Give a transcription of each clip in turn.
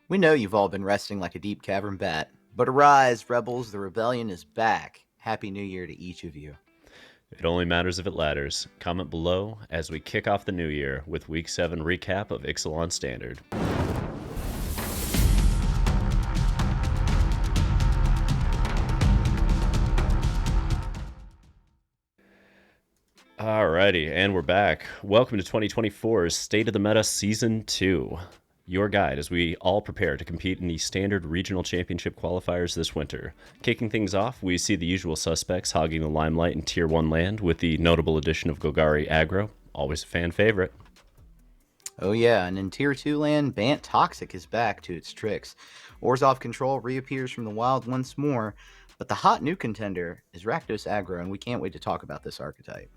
We know you've all been resting like a deep cavern bat, but arise, rebels, the rebellion is back. Happy New Year to each of you. It only matters if it ladders. Comment below as we kick off the new year with Week 7 recap of Ixalan Standard. Alrighty, and we're back. Welcome to 2024's State of the Meta Season 2. Your guide as we all prepare to compete in the Standard Regional Championship qualifiers this winter. Kicking things off, we see the usual suspects hogging the limelight in Tier 1 land with the notable addition of Golgari Aggro, always a fan favorite. Oh yeah, and in Tier 2 land, Bant Toxic is back to its tricks. Orzhov Control reappears from the wild once more, but the hot new contender is Rakdos Aggro, and we can't wait to talk about this archetype.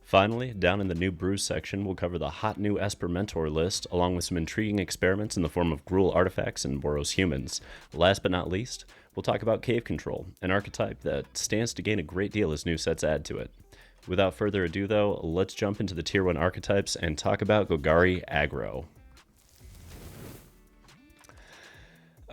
Finally, down in the new brews section, we'll cover the hot new Esper mentor list, along with some intriguing experiments in the form of Gruul artifacts and Boros humans. Last but not least, we'll talk about Cave Control, an archetype that stands to gain a great deal as new sets add to it. Without further ado, though, let's jump into the Tier 1 archetypes and talk about Golgari Aggro.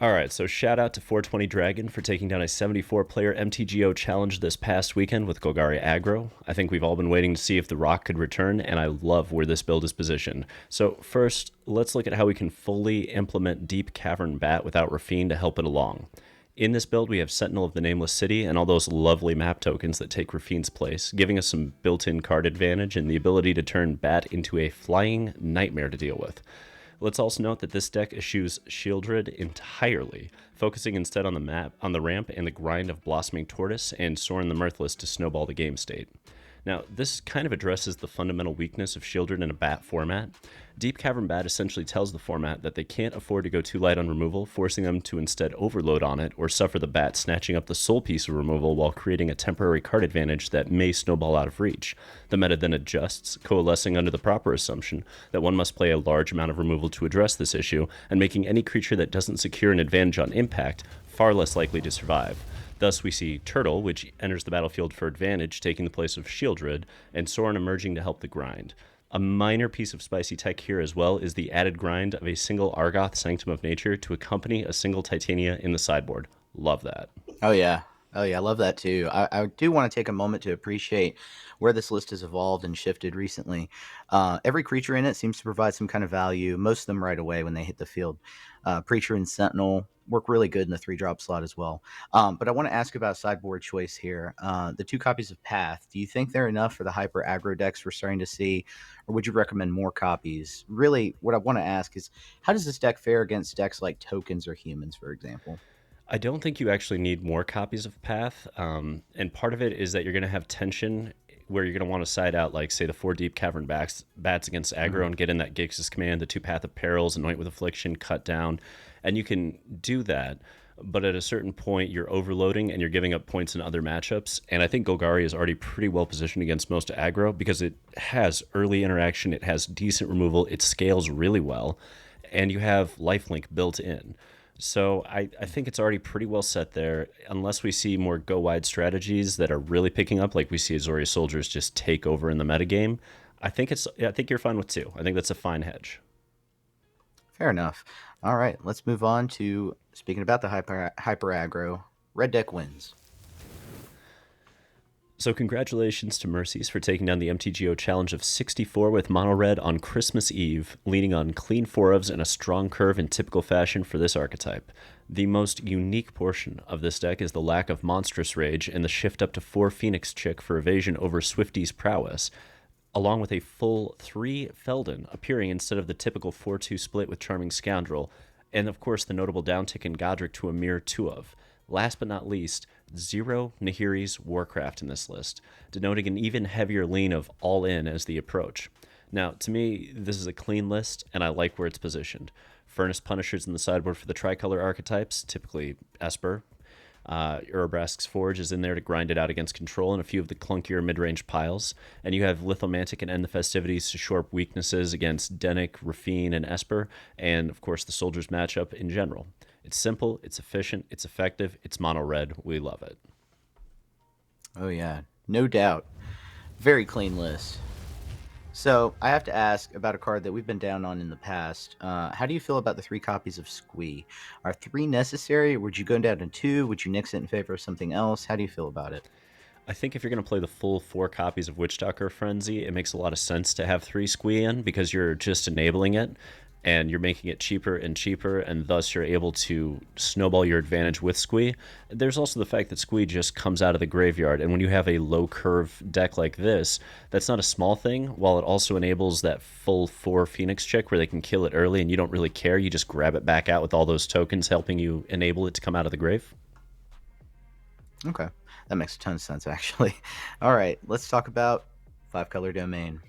Alright, so shout out to 420 Dragon for taking down a 74-player MTGO challenge this past weekend with Golgari Aggro. I think we've all been waiting to see if the rock could return, and I love where this build is positioned. So first, let's look at how we can fully implement Deep Cavern Bat without Rafine to help it along. In this build, we have Sentinel of the Nameless City and all those lovely map tokens that take Rafine's place, giving us some built-in card advantage and the ability to turn Bat into a flying nightmare to deal with. Let's also note that this deck eschews Shieldred entirely, focusing instead on the ramp and the grind of Blossoming Tortoise and Sorin the Mirthless to snowball the game state. Now, this kind of addresses the fundamental weakness of Shieldred in a Bat format. Deep Cavern Bat essentially tells the format that they can't afford to go too light on removal, forcing them to instead overload on it or suffer the Bat snatching up the sole piece of removal while creating a temporary card advantage that may snowball out of reach. The meta then adjusts, coalescing under the proper assumption that one must play a large amount of removal to address this issue, and making any creature that doesn't secure an advantage on impact far less likely to survive. Thus, we see Turtle, which enters the battlefield for advantage, taking the place of Shieldred, and Sorin emerging to help the grind. A minor piece of spicy tech here as well is the added grind of a single Argoth Sanctum of Nature to accompany a single Titania in the sideboard. Love that. Oh yeah. Oh yeah, I love that too. I do want to take a moment to appreciate where this list has evolved and shifted recently. Every creature in it seems to provide some kind of value, most of them right away when they hit the field. Preacher and Sentinel work really good in the 3-drop slot as well. But I want to ask about sideboard choice here. The 2 copies of Path, do you think they're enough for the hyper aggro decks we're starting to see, or would you recommend more copies? Really, what I want to ask is, how does this deck fare against decks like Tokens or Humans, for example? I don't think you actually need more copies of Path, and part of it is that you're going to have tension where you're going to want to side out, like, say, the 4 Deep Cavern bats against aggro and get in that Gix's Command, the 2 Path of Perils, Anoint with Affliction, cut down, and you can do that, but at a certain point, you're overloading and you're giving up points in other matchups, and I think Golgari is already pretty well positioned against most aggro because it has early interaction, it has decent removal, it scales really well, and you have lifelink built in. So I think it's already pretty well set there, unless we see more go-wide strategies that are really picking up, like we see Azorius Soldiers just take over in the metagame. I think you're fine with 2. I think that's a fine hedge. Fair enough. All right, let's move on to speaking about the hyper aggro. Red deck wins. So congratulations to Mercies for taking down the MTGO challenge of 64 with Mono Red on Christmas Eve, leaning on clean 4-ofs and a strong curve in typical fashion for this archetype. The most unique portion of this deck is the lack of Monstrous Rage and the shift up to 4 Phoenix Chick for evasion over Swifty's prowess, along with a full 3 Feldon appearing instead of the typical 4-2 split with Charming Scoundrel, and of course the notable downtick in Godric to a mere 2 of. Last but not least, 0 Nahiri's Warcraft in this list, denoting an even heavier lean of all-in as the approach. Now, to me, this is a clean list, and I like where it's positioned. Furnace Punishers in the sideboard for the tricolor archetypes, typically Esper. Urabrask's Forge is in there to grind it out against control and a few of the clunkier mid-range piles. And you have Lithomantic and End the Festivities to shore up weaknesses against Denic, Rafine, and Esper, and of course the Soldiers matchup in general. It's simple, it's efficient, it's effective, it's mono red. We love it. Oh yeah, no doubt. Very clean list. So I have to ask about a card that we've been down on in the past. How do you feel about the 3 copies of Squee? Are 3 necessary? Would you go down to 2? Would you nix it in favor of something else? How do you feel about it? I think if you're going to play the full 4 copies of Witchtalker Frenzy, it makes a lot of sense to have 3 Squee in because you're just enabling it and you're making it cheaper and cheaper, and thus you're able to snowball your advantage with Squee. There's also the fact that Squee just comes out of the graveyard, and when you have a low curve deck like this, that's not a small thing, while it also enables that full 4 Phoenix check where they can kill it early and you don't really care. You just grab it back out with all those tokens helping you enable it to come out of the grave. Okay. That makes a ton of sense, actually. All right. Let's talk about 5-color domain.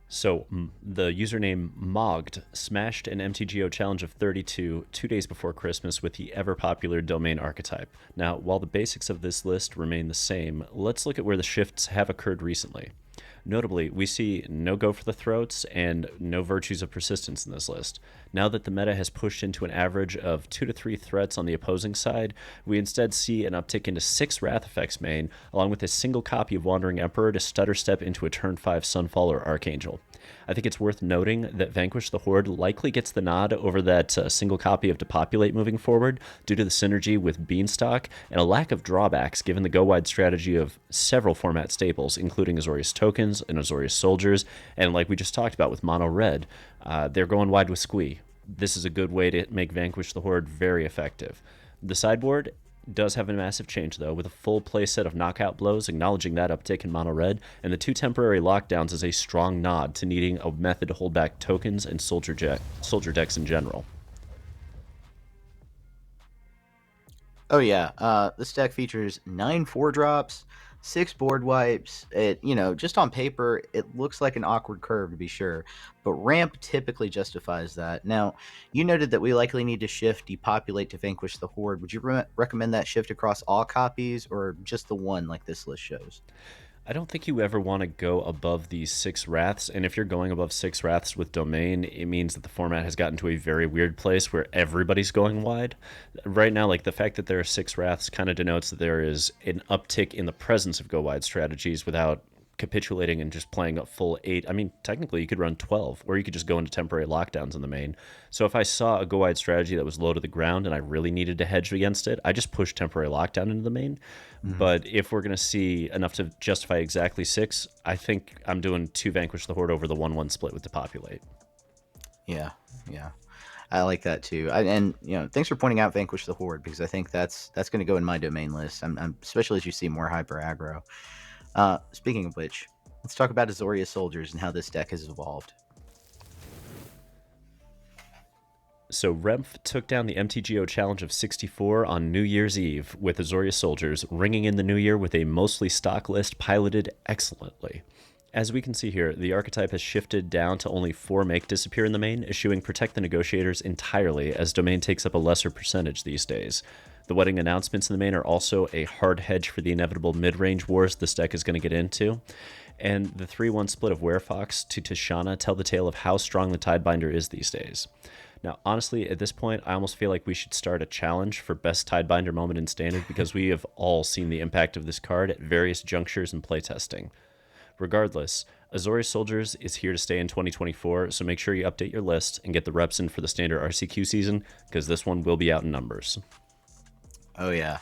So the username Mogged smashed an MTGO challenge of 32 2 days before Christmas with the ever popular domain archetype. Now, while the basics of this list remain the same, let's look at where the shifts have occurred recently. Notably, we see no Go for the Throats and no Virtues of Persistence in this list. Now that the meta has pushed into an average of 2 to 3 threats on the opposing side, we instead see an uptick into 6 Wrath Effects main, along with a single copy of Wandering Emperor to stutter step into a turn 5 Sunfall or Archangel. I think it's worth noting that Vanquish the Horde likely gets the nod over that single copy of Depopulate moving forward due to the synergy with Beanstalk and a lack of drawbacks given the go-wide strategy of several format staples, including Azorius Tokens and Azorius Soldiers, and like we just talked about with Mono Red, they're going wide with Squee. This is a good way to make Vanquish the Horde very effective. The sideboard does have a massive change, though, with a full playset of knockout blows, acknowledging that uptick in mono red, and the 2 temporary lockdowns is a strong nod to needing a method to hold back tokens and soldier decks in general. Oh yeah, this deck features 9 4 drops, 6 board wipes. Just on paper, it looks like an awkward curve to be sure, but ramp typically justifies that. Now, you noted that we likely need to shift depopulate to vanquish the horde. Would you recommend that shift across all copies or just the one like this list shows? I don't think you ever want to go above these 6 Wraths, and if you're going above 6 Wraths with Domain, it means that the format has gotten to a very weird place where everybody's going wide. Right now, like the fact that there are 6 Wraths kind of denotes that there is an uptick in the presence of go wide strategies without capitulating and just playing a full 8. I mean, technically you could run 12, or you could just go into temporary lockdowns in the main. So if I saw a go wide strategy that was low to the ground and I really needed to hedge against it, I just push temporary lockdown into the main. Mm-hmm. But if we're going to see enough to justify exactly 6, I think I'm doing 2 Vanquish the Horde over the 1-1 split with Depopulate. Yeah, yeah. I like that too. And thanks for pointing out Vanquish the Horde because I think that's going to go in my domain list. I'm especially as you see more hyper aggro. Speaking of which, let's talk about Azorius Soldiers and how this deck has evolved. So Remph took down the MTGO challenge of 64 on New Year's Eve with Azorius Soldiers, ringing in the new year with a mostly stock list piloted excellently. As we can see here, the archetype has shifted down to only 4 Make Disappear in the main, eschewing Protect the Negotiators entirely, as Domain takes up a lesser percentage these days. The wedding announcements in the main are also a hard hedge for the inevitable mid-range wars this deck is going to get into. And the 3-1 split of Werefox to Tishana tell the tale of how strong the Tidebinder is these days. Now, honestly, at this point, I almost feel like we should start a challenge for best Tidebinder moment in Standard because we have all seen the impact of this card at various junctures in playtesting. Regardless, Azorius Soldiers is here to stay in 2024, so make sure you update your list and get the reps in for the standard RCQ season, because this one will be out in numbers. Oh yeah.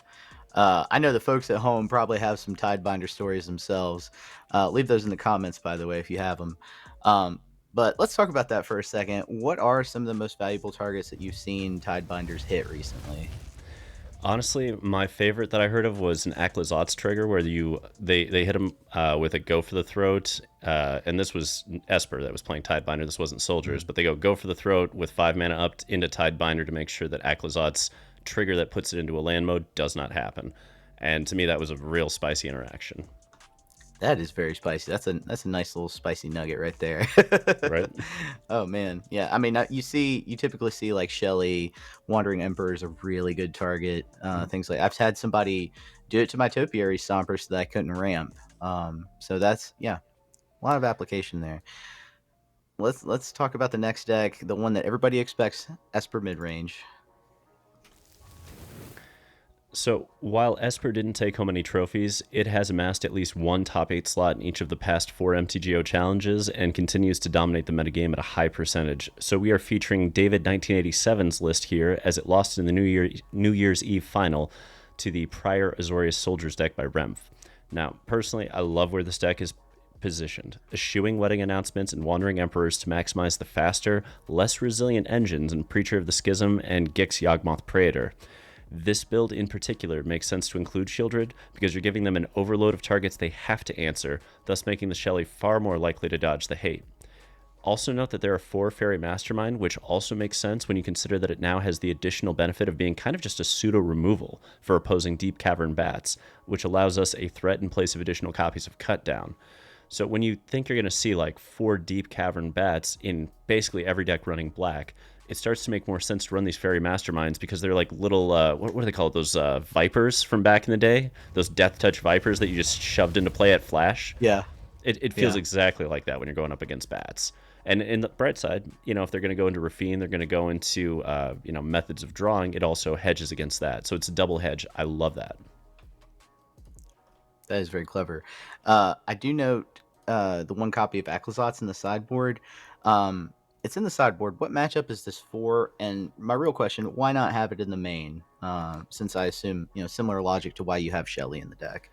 I know the folks at home probably have some Tidebinder stories themselves. Leave those in the comments, by the way, if you have them. But let's talk about that for a second. What are some of the most valuable targets that you've seen Tidebinders hit recently? Honestly, my favorite that I heard of was an Aklazot's trigger where they hit him with a Go for the Throat, and this was Esper that was playing Tidebinder. This wasn't Soldiers, but they go for the Throat with 5 mana up into Tidebinder to make sure that Aklazot's trigger that puts it into a land mode does not happen. And to me, that was a real spicy interaction. That is very spicy. That's a nice little spicy nugget right there. Right? Oh man, yeah. I mean, you typically see like Shelly, Wandering Emperor is a really good target. Things like I've had somebody do it to my Topiary Stomper so that I couldn't ramp. So that's a lot of application there. Let's talk about the next deck, the one that everybody expects, Esper mid range. So, while Esper didn't take home any trophies, it has amassed at least one top 8 slot in each of the past 4 MTGO challenges and continues to dominate the metagame at a high percentage. So, we are featuring David 1987's list here as it lost in the New Year's Eve final to the prior Azorius Soldiers deck by Remph. Now, personally, I love where this deck is positioned, eschewing wedding announcements and wandering emperors to maximize the faster, less resilient engines in Preacher of the Schism and Gix Yawgmoth Praetor. This build in particular makes sense to include Shieldred because you're giving them an overload of targets they have to answer, thus making the Shelly far more likely to dodge the hate. Also note that there are 4 Fairy Mastermind, which also makes sense when you consider that it now has the additional benefit of being kind of just a pseudo removal for opposing Deep Cavern Bats, which allows us a threat in place of additional copies of Cut Down. So when you think you're going to see like 4 Deep Cavern Bats in basically every deck running black, it starts to make more sense to run these Fairy Masterminds because they're like little, what do they call it? Those Vipers from back in the day? Those Death Touch Vipers that you just shoved into play at Flash? Yeah, It feels yeah. exactly like that when you're going up against Bats. And in the bright side, if they're going to go into Rafine, they're going to go into, methods of drawing, it also hedges against that. So it's a double hedge. I love that. That is very clever. I do note the one copy of Aclazot's in the sideboard. It's in the sideboard. What matchup is this for? And my real question: why not have it in the main? Since I assume similar logic to why you have Shelly in the deck.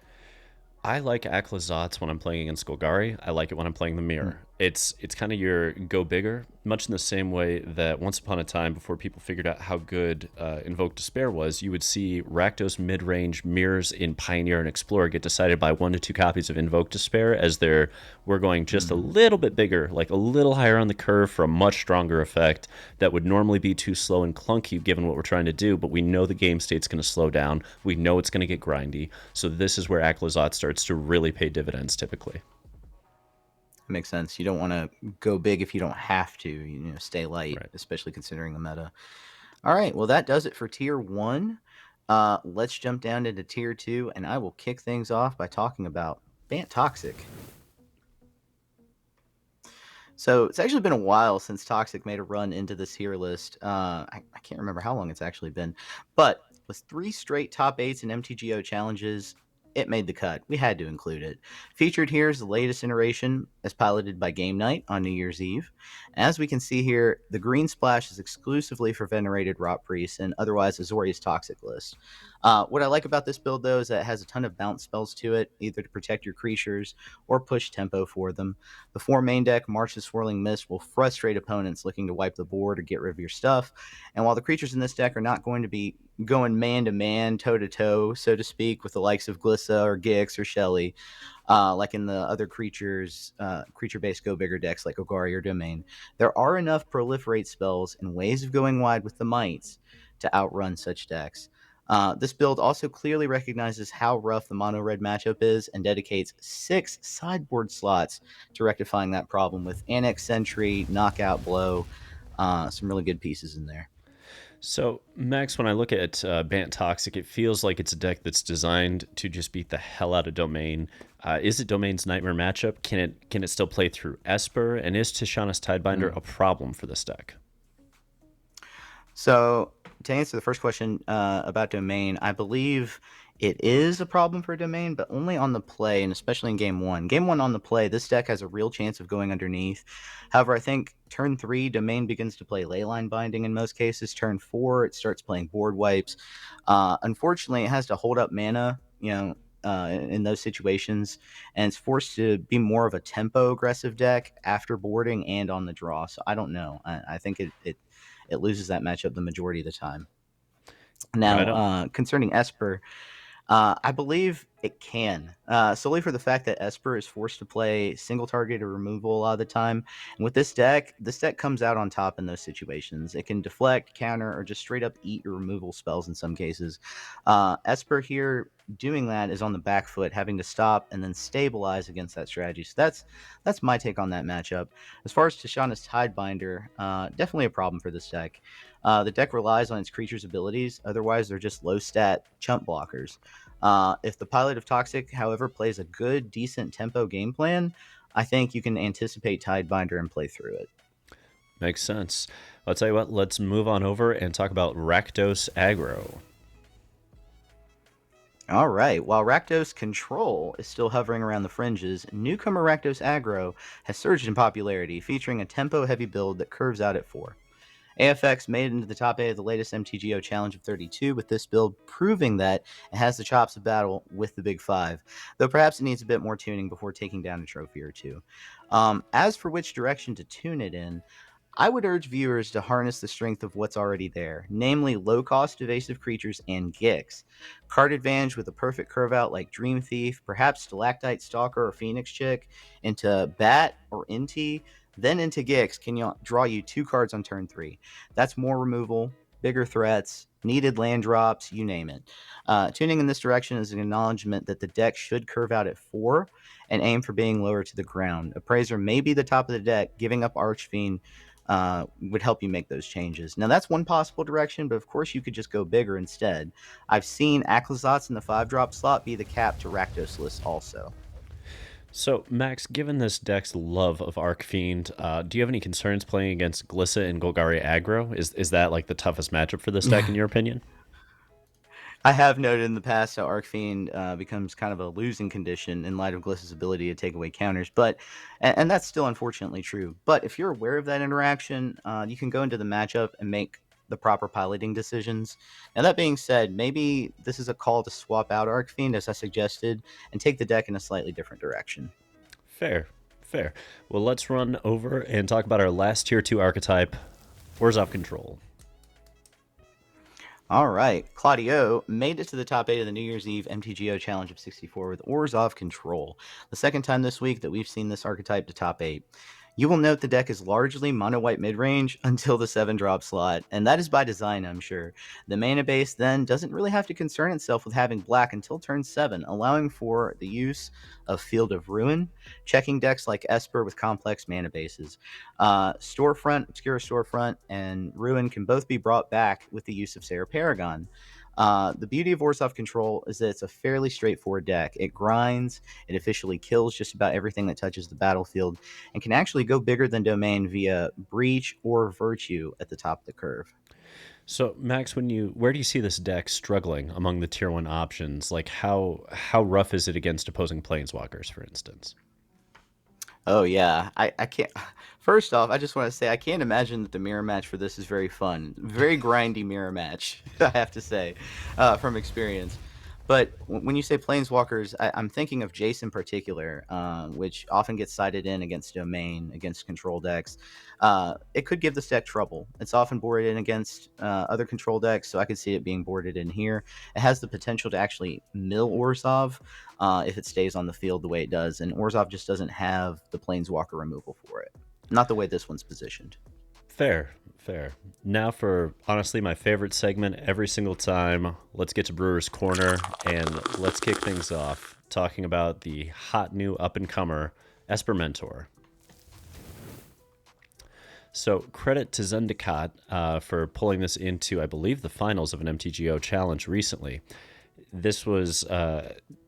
I like Aclazotz when I'm playing against Golgari. I like it when I'm playing the Mirror. It's kind of your go bigger, much in the same way that once upon a time, before people figured out how good Invoke Despair was, you would see Rakdos mid-range mirrors in Pioneer and Explorer get decided by 1 to 2 copies of Invoke Despair as we're going just a little bit bigger, like a little higher on the curve for a much stronger effect that would normally be too slow and clunky given what we're trying to do, but we know the game state's going to slow down. We know it's going to get grindy. So this is where Aclazotz starts to really pay dividends typically. Makes sense. You don't want to go big if you don't have to. Stay light, Right. especially considering the meta. All right. Well, that does it for tier 1. Let's jump down into tier 2, and I will kick things off by talking about Bant Toxic. So it's actually been a while since Toxic made a run into this tier list. I can't remember how long it's actually been, but with 3 straight top 8s in MTGO challenges, it made the cut. We had to include it. Featured here is the latest iteration, as piloted by Game Night on New Year's Eve. As we can see here, the green splash is exclusively for Venerated Rot Priests and otherwise Azorius Toxic list. What I like about this build, though, is that it has a ton of bounce spells to it, either to protect your creatures or push tempo for them. The 4 main deck, March the Swirling Mist, will frustrate opponents looking to wipe the board or get rid of your stuff. And while the creatures in this deck are not going to be going man to man, toe to toe, so to speak, with the likes of Glissa or Gix or Shelly, like in the other creature-based go bigger decks like Golgari or Domain, there are enough proliferate spells and ways of going wide with the mites to outrun such decks. This build also clearly recognizes how rough the mono red matchup is and dedicates 6 sideboard slots to rectifying that problem with Annex Sentry, Knockout Blow, some really good pieces in there. So, Max, when I look at Bant Toxic, it feels like it's a deck that's designed to just beat the hell out of Domain. Is it Domain's Nightmare matchup? Can it still play through Esper? And is Tishana's Tidebinder a problem for this deck? So, to answer the first question about Domain, I believe it is a problem for Domain, but only on the play, and especially in Game 1. Game 1 on the play, this deck has a real chance of going underneath. However, I think turn 3, Domain begins to play Leyline Binding in most cases. Turn 4, it starts playing board wipes. Unfortunately, it has to hold up mana, in those situations, and it's forced to be more of a tempo aggressive deck after boarding and on the draw. So I don't know. I think it loses that matchup the majority of the time. Right Now, on. concerning Esper, I believe it can, solely for the fact that Esper is forced to play single target or removal a lot of the time. And with this deck comes out on top in those situations. It can deflect, counter, or just straight up eat your removal spells in some cases. Esper here doing that is on the back foot, having to stop and then stabilize against that strategy. So that's my take on that matchup. As far as Tishana's Tidebinder, definitely a problem for this deck. The deck relies on its creatures' abilities, otherwise they're just low stat chump blockers. If the Pilot of Toxic, however, plays a good, decent tempo game plan, I think you can anticipate Tidebinder and play through it. Makes sense. I'll tell you what, let's move on over and talk about Rakdos Aggro. All right. While Rakdos Control is still hovering around the fringes, newcomer Rakdos Aggro has surged in popularity, featuring a tempo-heavy build that curves out at 4. AFX made it into the top 8 of the latest MTGO Challenge of 32 with this build, proving that it has the chops of battle with the Big Five, though perhaps it needs a bit more tuning before taking down a trophy or two. As for which direction to tune it in, I would urge viewers to harness the strength of what's already there, namely low cost evasive creatures and Gix. Card advantage with a perfect curve out like Dream Thief, perhaps Stalactite Stalker or Phoenix Chick, into Bat or Inti, then into Gix can draw you 2 cards on turn 3. That's more removal, bigger threats, needed land drops, you name it. Tuning in this direction is an acknowledgement that the deck should curve out at 4 and aim for being lower to the ground. Appraiser may be the top of the deck, giving up Archfiend would help you make those changes. Now, that's one possible direction, but of course, you could just go bigger instead. I've seen Aclazotz in the 5-drop slot be the cap to Rakdos lists also. So, Max, given this deck's love of Arcfiend, do you have any concerns playing against Glissa and Golgari Aggro? Is that like the toughest matchup for this deck, in your opinion? I have noted in the past how Arcfiend becomes kind of a losing condition in light of Gliss's ability to take away counters, and that's still unfortunately true. But if you're aware of that interaction, you can go into the matchup and make the proper piloting decisions. Now, that being said, maybe this is a call to swap out Arcfiend, as I suggested, and take the deck in a slightly different direction. Fair, fair. Well, let's run over and talk about our last tier 2 archetype, Orzhov Control. All right. Claudio made it to the top 8 of the New Year's Eve MTGO Challenge of 64 with Orzhov Control, the second time this week that we've seen this archetype to top 8. You will note the deck is largely mono-white mid-range until the 7-drop slot, and that is by design, I'm sure. The mana base then doesn't really have to concern itself with having black until turn 7, allowing for the use of Field of Ruin, checking decks like Esper with complex mana bases. Storefront, Obscura Storefront, and Ruin can both be brought back with the use of Sarah Paragon. The beauty of Orzhov Control is that it's a fairly straightforward deck. It grinds, it officially kills just about everything that touches the battlefield, and can actually go bigger than Domain via Breach or Virtue at the top of the curve. So, Max, where do you see this deck struggling among the tier 1 options? Like how rough is it against opposing planeswalkers, for instance? Oh yeah, I can't. First off, I just want to say I can't imagine that the mirror match for this is very fun. Very grindy mirror match, I have to say, from experience. But when you say planeswalkers, I'm thinking of Jace in particular, which often gets sided in against domain, against control decks. It could give this deck trouble. It's often boarded in against other control decks, so I could see it being boarded in here. It has the potential to actually mill Orzhov if it stays on the field the way it does, and Orzhov just doesn't have the planeswalker removal for it. Not the way this one's positioned. Fair, fair. Now for honestly my favorite segment every single time. Let's get to Brewer's Corner and let's kick things off talking about the hot new up and comer, Esper Mentor. So credit to Zendikar for pulling this into, I believe, the finals of an MTGO challenge recently. This was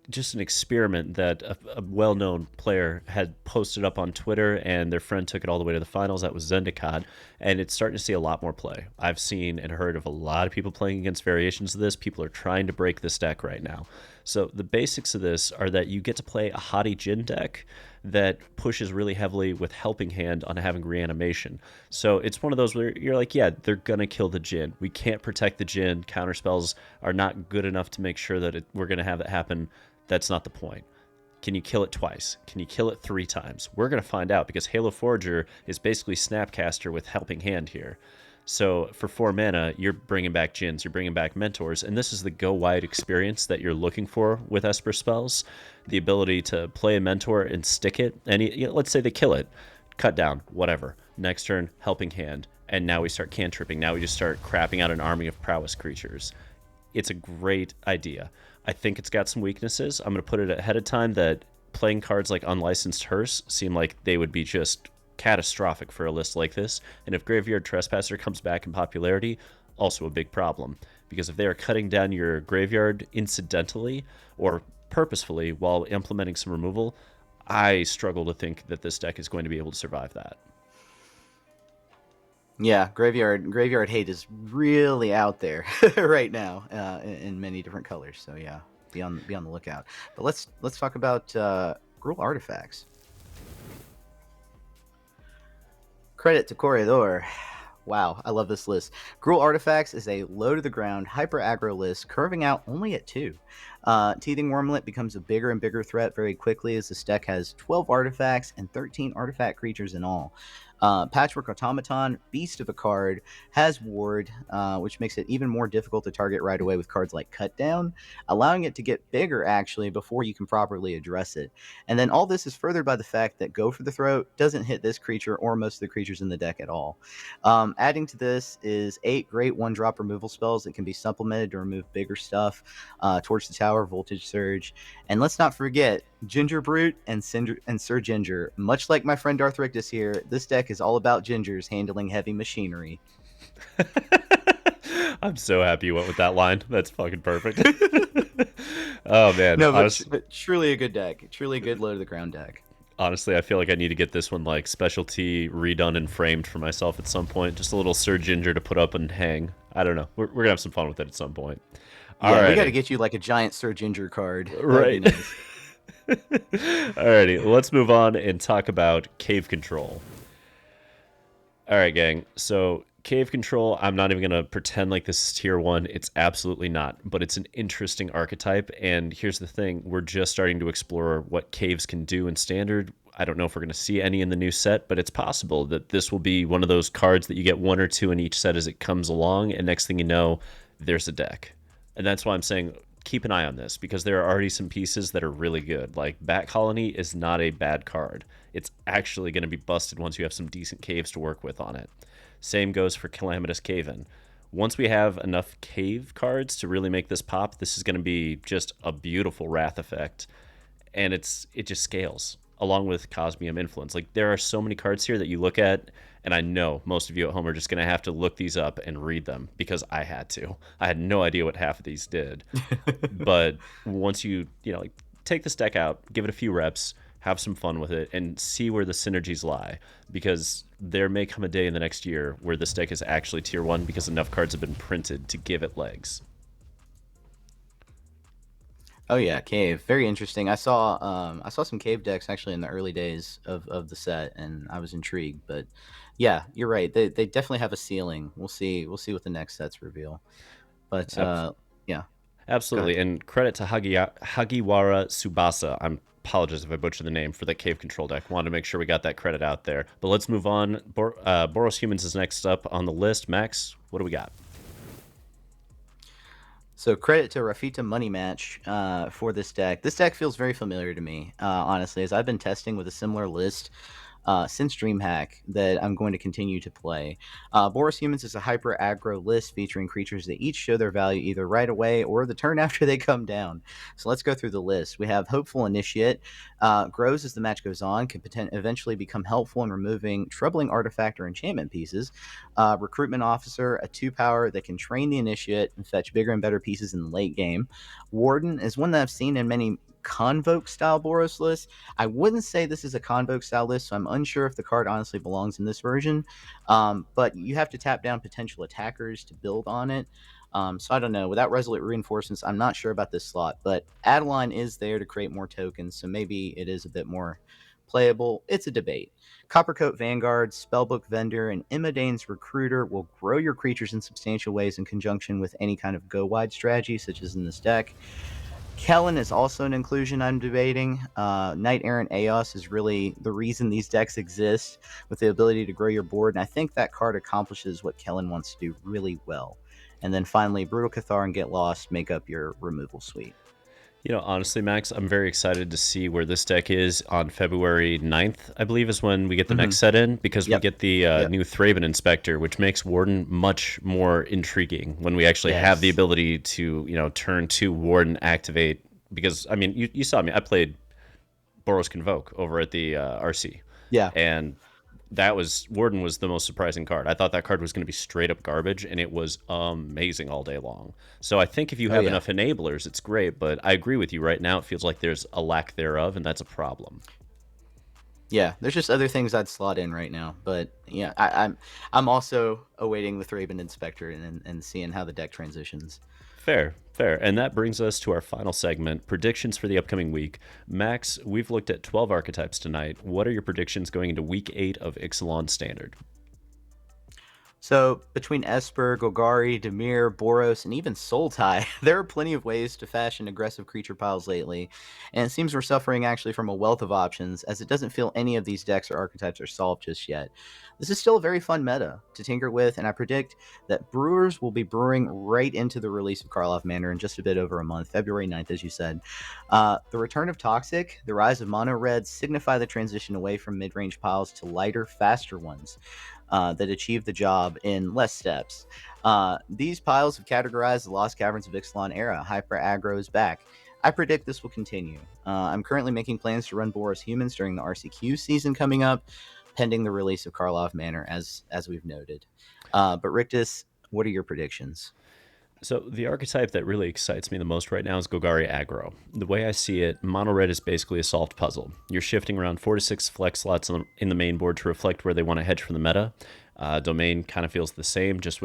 just an experiment that a well-known player had posted up on Twitter, and their friend took it all the way to the finals. That was Zendikar, and it's starting to see a lot more play. I've seen and heard of a lot of people playing against variations of this. People are trying to break this deck right now. So the basics of this are that you get to play a Hottie Jin deck that pushes really heavily with Helping Hand on having reanimation. So it's one of those where you're like, yeah, they're going to kill the Jin. We can't protect the Jin. Counterspells are not good enough to make sure that we're going to have that happen. That's not the point. Can you kill it twice? Can you kill it 3 times? We're going to find out because Halo Forager is basically Snapcaster with Helping Hand here. So for 4 mana, you're bringing back Jins, you're bringing back Mentors, and this is the go wide experience that you're looking for with Esper spells. The ability to play a Mentor and stick it, and let's say they kill it, cut down, whatever. Next turn, Helping Hand, and now we start cantripping. Now we just start crapping out an army of prowess creatures. It's a great idea. I think it's got some weaknesses. I'm going to put it ahead of time that playing cards like Unlicensed Hearse seem like they would be just catastrophic for a list like this. And if Graveyard Trespasser comes back in popularity, also a big problem. Because if they are cutting down your graveyard incidentally or purposefully while implementing some removal, I struggle to think that this deck is going to be able to survive that. Yeah, graveyard hate is really out there right now in many different colors. So yeah. be on the lookout. But let's talk about Gruul artifacts. Credit to Corredor. Wow, I love this list. Gruul Artifacts is a low to the ground, hyper aggro list, curving out only at 2. Teething Wormlet becomes a bigger and bigger threat very quickly as this deck has 12 artifacts and 13 artifact creatures in all. Patchwork Automaton, beast of a card, has Ward, which makes it even more difficult to target right away with cards like Cut Down, allowing it to get bigger actually before you can properly address it. And then all this is furthered by the fact that Go for the Throat doesn't hit this creature or most of the creatures in the deck at all. Adding to this is 8 great 1-drop removal spells that can be supplemented to remove bigger stuff. Torch the Tower, Voltage Surge, and let's not forget Ginger Brute and Sir Ginger. Much like my friend Darth Rictus here, this deck is all about gingers handling heavy machinery. I'm so happy you went with that line. That's fucking perfect. Oh man, No, but truly a good deck. Truly a good low to the ground deck. Honestly, I feel like I need to get this one like specialty redone and framed for myself at some point. Just a little Sir Ginger to put up and hang. I don't know. We're gonna have some fun with it at some point. Yeah, we got to get you like a giant Sir Ginger card. Right. Nice. Alrighty, let's move on and talk about Cave Control. Alright, gang. So, Cave Control, I'm not even going to pretend like this is tier 1. It's absolutely not, but it's an interesting archetype, and here's the thing. We're just starting to explore what caves can do in Standard. I don't know if we're going to see any in the new set, but it's possible that this will be one of those cards that you get 1 or 2 in each set as it comes along, and next thing you know, there's a deck. And that's why I'm saying keep an eye on this, because there are already some pieces that are really good. Like Bat Colony is not a bad card. It's actually going to be busted once you have some decent caves to work with on it. Same goes for Calamitous Cave-In. Once we have enough cave cards to really make this pop, this is going to be just a beautiful Wrath effect. And it just scales, along with Cosmium Influence. Like, there are so many cards here that you look at, and I know most of you at home are just going to have to look these up and read them, because I had to. I had no idea what half of these did. But once you like, take this deck out, give it a few reps, have some fun with it, and see where the synergies lie, because there may come a day in the next year where this deck is actually tier 1 because enough cards have been printed to give it legs. Oh yeah, cave. Very interesting. I saw some cave decks actually in the early days of the set, and I was intrigued. But yeah, you're right. They definitely have a ceiling. We'll see what the next sets reveal. But yeah. Absolutely. And credit to Hagiwara Tsubasa. I apologize if I butchered the name for the Cave Control deck. Wanted to make sure we got that credit out there. But let's move on. Boros Humans is next up on the list. Max, what do we got? So credit to Rafita Money Match for this deck. This deck feels very familiar to me, honestly, as I've been testing with a similar list since DreamHack that I'm going to continue to play. Boros Humans is a hyper aggro list featuring creatures that each show their value either right away or the turn after they come down. So let's go through the list. We have Hopeful Initiate. Grows as the match goes on, can eventually become helpful in removing troubling artifact or enchantment pieces. Recruitment Officer, a 2-power that can train the Initiate and fetch bigger and better pieces in the late game. Warden is one that I've seen in many Convoke style Boros lists. I wouldn't say this is a Convoke style list, so I'm unsure if the card honestly belongs in this version. But you have to tap down potential attackers to build on it. So I don't know. Without Resolute Reinforcements, I'm not sure about this slot. But Adeline is there to create more tokens, so maybe it is a bit more playable. It's a debate. Coppercoat Vanguard, Spellbook Vendor, and Imadane's Recruiter will grow your creatures in substantial ways in conjunction with any kind of go-wide strategy, such as in this deck. Kellen is also an inclusion I'm debating. Knight Errant Aos is really the reason these decks exist, with the ability to grow your board, and I think that card accomplishes what Kellen wants to do really well. And then finally, Brutal Cathar and Get Lost make up your removal suite. Honestly, Max, I'm very excited to see where this deck is on February 9th, I believe, is when we get the next set in, because we get the new Thraben Inspector, which makes Warden much more intriguing when we actually have the ability to, turn 2 Warden activate. Because, I mean, you saw me. I played Boros Convoke over at the RC. Yeah. And Warden was the most surprising card. I thought that card was going to be straight up garbage, and it was amazing all day long. So I think if you have enough enablers, it's great, but I agree with you right now. It feels like there's a lack thereof, and that's a problem. Yeah, there's just other things I'd slot in right now, but yeah, I'm also awaiting the Thraben Inspector and seeing how the deck transitions. Fair, fair. And that brings us to our final segment, predictions for the upcoming week. Max, we've looked at 12 archetypes tonight. What are your predictions going into week 8 of Ixalan Standard? So between Esper, Golgari, Dimir, Boros, and even Sultai, there are plenty of ways to fashion aggressive creature piles lately, and it seems we're suffering actually from a wealth of options, as it doesn't feel any of these decks or archetypes are solved just yet. This is still a very fun meta to tinker with, and I predict that Brewers will be brewing right into the release of Karlov Manor in just a bit over a month, February 9th, as you said. The return of Toxic, the rise of Mono Red signify the transition away from mid-range piles to lighter, faster ones that achieve the job in less steps. These piles have categorized the Lost Caverns of Ixalan era. Hyper Aggro is back. I predict this will continue. I'm currently making plans to run Boros Humans during the RCQ season coming up, pending the release of Karlov Manor, as we've noted. But Rictus, what are your predictions? So the archetype that really excites me the most right now is Golgari Aggro. The way I see it, mono red is basically a solved puzzle. You're shifting around 4 to 6 flex slots in the main board to reflect where they want to hedge for the meta. Domain kind of feels the same, just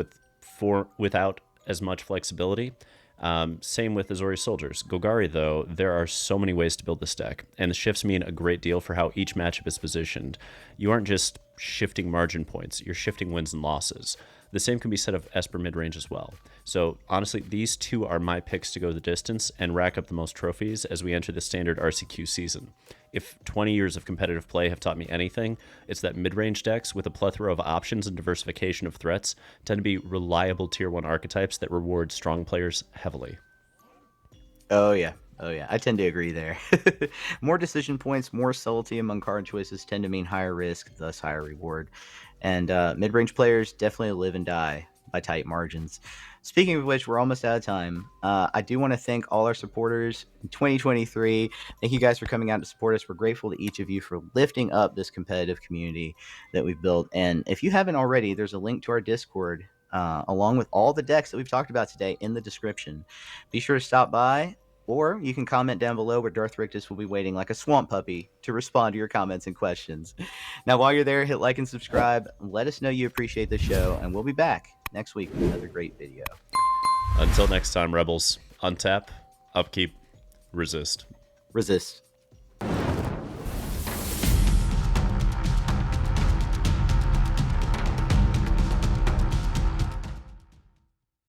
without as much flexibility. Same with Azorius Soldiers. Golgari, though, there are so many ways to build this deck, and the shifts mean a great deal for how each matchup is positioned. You aren't just shifting margin points, you're shifting wins and losses. The same can be said of Esper midrange as well. So honestly, these two are my picks to go the distance and rack up the most trophies as we enter the standard RCQ season. If 20 years of competitive play have taught me anything, it's that mid-range decks with a plethora of options and diversification of threats tend to be reliable tier 1 archetypes that reward strong players heavily. Oh yeah. Oh yeah. I tend to agree there. More decision points, more subtlety among card choices tend to mean higher risk, thus higher reward. And mid-range players definitely live and die by tight margins. Speaking of which, we're almost out of time. I do want to thank all our supporters in 2023. Thank you guys for coming out to support us. We're grateful to each of you for lifting up this competitive community that we've built. And if you haven't already, there's a link to our Discord along with all the decks that we've talked about today in the description. Be sure to stop by, or you can comment down below where Darth Rictus will be waiting like a swamp puppy to respond to your comments and questions. Now, while you're there, hit like and subscribe. Let us know you appreciate the show, and we'll be back next week with another great video. Until next time, Rebels, untap, upkeep, resist. Resist.